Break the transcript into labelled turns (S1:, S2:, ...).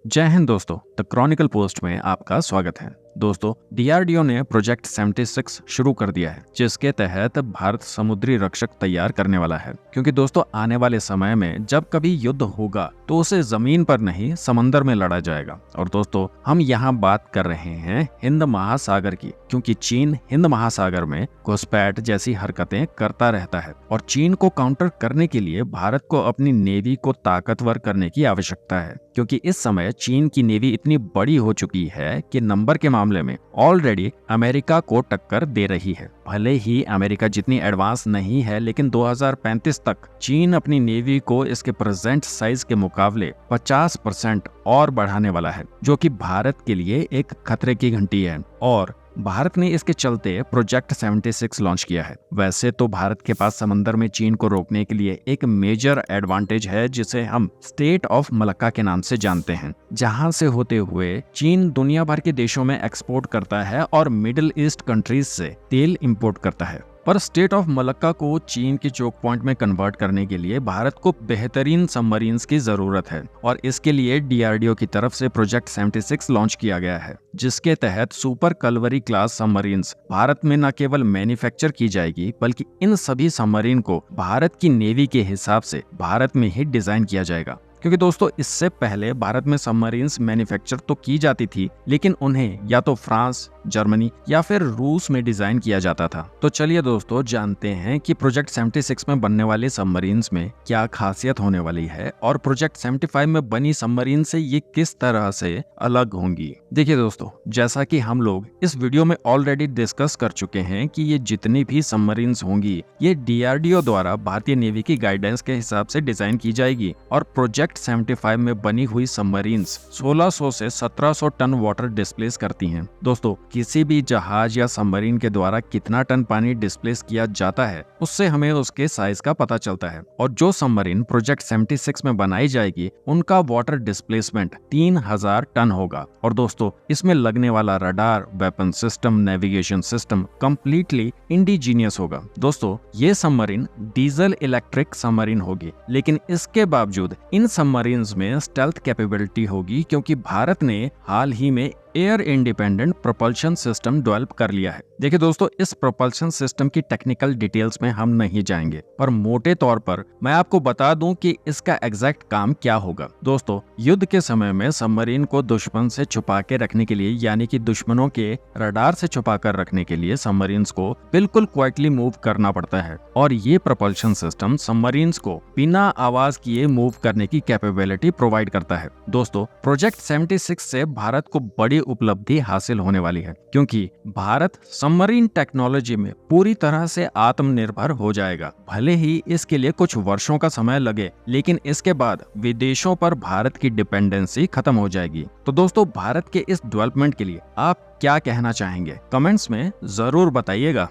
S1: जय हिंद दोस्तों, the Chronicle post में आपका स्वागत है। दोस्तों, डीआरडीओ ने प्रोजेक्ट 76 शुरू कर दिया है, जिसके तहत भारत समुद्री रक्षक तैयार करने वाला है। क्योंकि दोस्तों, आने वाले समय में जब कभी युद्ध होगा तो उसे जमीन पर नहीं समंदर में लड़ा जाएगा। और दोस्तों, हम यहाँ बात कर रहे हैं हिंद महासागर की, क्योंकि चीन हिंद महासागर में घुसपैठ जैसी हरकतें करता रहता है और चीन को काउंटर करने के लिए भारत को अपनी नेवी को ताकतवर करने की आवश्यकता है। क्योंकि इस समय चीन की नेवी इतनी बड़ी हो चुकी है कि नंबर के मामले में ऑलरेडी अमेरिका को टक्कर दे रही है। भले ही अमेरिका जितनी एडवांस नहीं है, लेकिन 2035 तक चीन अपनी नेवी को इसके प्रेजेंट साइज के मुकाबले 50% और बढ़ाने वाला है, जो कि भारत के लिए एक खतरे की घंटी है। और भारत ने इसके चलते प्रोजेक्ट 76 लॉन्च किया है। वैसे तो भारत के पास समंदर में चीन को रोकने के लिए एक मेजर एडवांटेज है, जिसे हम स्टेट ऑफ मलक्का के नाम से जानते हैं, जहां से होते हुए चीन दुनिया भर के देशों में एक्सपोर्ट करता है और मिडिल ईस्ट कंट्रीज से तेल इंपोर्ट करता है। पर स्टेट ऑफ मलक्का को चीन के चोक पॉइंट में कन्वर्ट करने के लिए भारत को बेहतरीन सबमरीन्स की जरूरत है, और इसके लिए डीआरडीओ की तरफ से प्रोजेक्ट 76 लॉन्च किया गया है, जिसके तहत super Kalvari class submarines Bharat में न केवल मैन्युफैक्चर की जाएगी, बल्कि इन सभी सबमरीन को भारत की नेवी के हिसाब से भारत में ही डिजाइन किया जाएगा। क्योंकि दोस्तों, इससे पहले भारत में सबमरीन्स मैन्युफैक्चर तो की जाती थी, लेकिन उन्हें या तो फ्रांस, जर्मनी या फिर रूस में डिजाइन किया जाता था। तो चलिए दोस्तों, जानते हैं कि प्रोजेक्ट 76 में बनने वाले सबमरीन्स में क्या खासियत होने वाली है और प्रोजेक्ट 75 में बनी सबमरीन से ये किस तरह से अलग होंगी। देखिए दोस्तों, जैसा कि हम लोग इस वीडियो में ऑलरेडी डिस्कस कर चुके हैं कि ये जितनी भी सबमरीन्स होंगी, ये डीआरडीओ द्वारा भारतीय नेवी की गाइडेंस के हिसाब से डिजाइन की जाएगी। और प्रोजेक्ट 75 में बनी हुई सबमरीन्स 1600 से 1700 टन वाटर डिस्प्लेस करती हैं। दोस्तों, किसी भी जहाज या सबमरीन के द्वारा कितना टन पानी डिस्प्लेस किया जाता है, उससे हमें उसके साइज का पता चलता है। और जो सबमरीन प्रोजेक्ट 76 में बनाई जाएगी, उनका वाटर डिस्प्लेसमेंट 3000 टन होगा। और दोस्तों, इसमें लगने वाला radar, weapon system, navigation system completely indigenous होगा। दोस्तों, ये सबमरीन डीजल इलेक्ट्रिक सबमरीन होगी, लेकिन इसके बावजूद इन सबमरीन्स में स्टेल्थ कैपेबिलिटी होगी, क्योंकि भारत ने हाल ही में air independent propulsion system develop कर लिया है। देखिए दोस्तों, इस प्रोपल्शन सिस्टम की टेक्निकल डिटेल्स में हम नहीं जाएंगे, पर मोटे तौर पर मैं आपको बता दूं कि इसका एग्जैक्ट काम क्या होगा। दोस्तों, युद्ध के समय में सबमरीन को दुश्मन से छुपा के रखने के लिए, यानी कि दुश्मनों के रडार से छुपा कर रखने के लिए सबमरीन्स को बिल्कुल क्वाइटली मूव करना पड़ता है। और ये प्रोपल्शन सिस्टम सबमरीन्स को बिना आवाज किए मूव करने की कैपेबिलिटी प्रोवाइड करता है। दोस्तों, प्रोजेक्ट 76 से भारत को बड़ी उपलब्धि हासिल होने वाली है, क्योंकि भारत सबमरीन टेक्नोलॉजी में पूरी तरह से आत्मनिर्भर हो जाएगा। भले ही इसके लिए कुछ वर्षों का समय लगे, लेकिन इसके बाद विदेशों पर भारत की डिपेंडेंसी खत्म हो जाएगी। तो दोस्तों, भारत के इस डेवलपमेंट के लिए आप क्या कहना चाहेंगे? कमेंट्स में जरूर बताइएगा।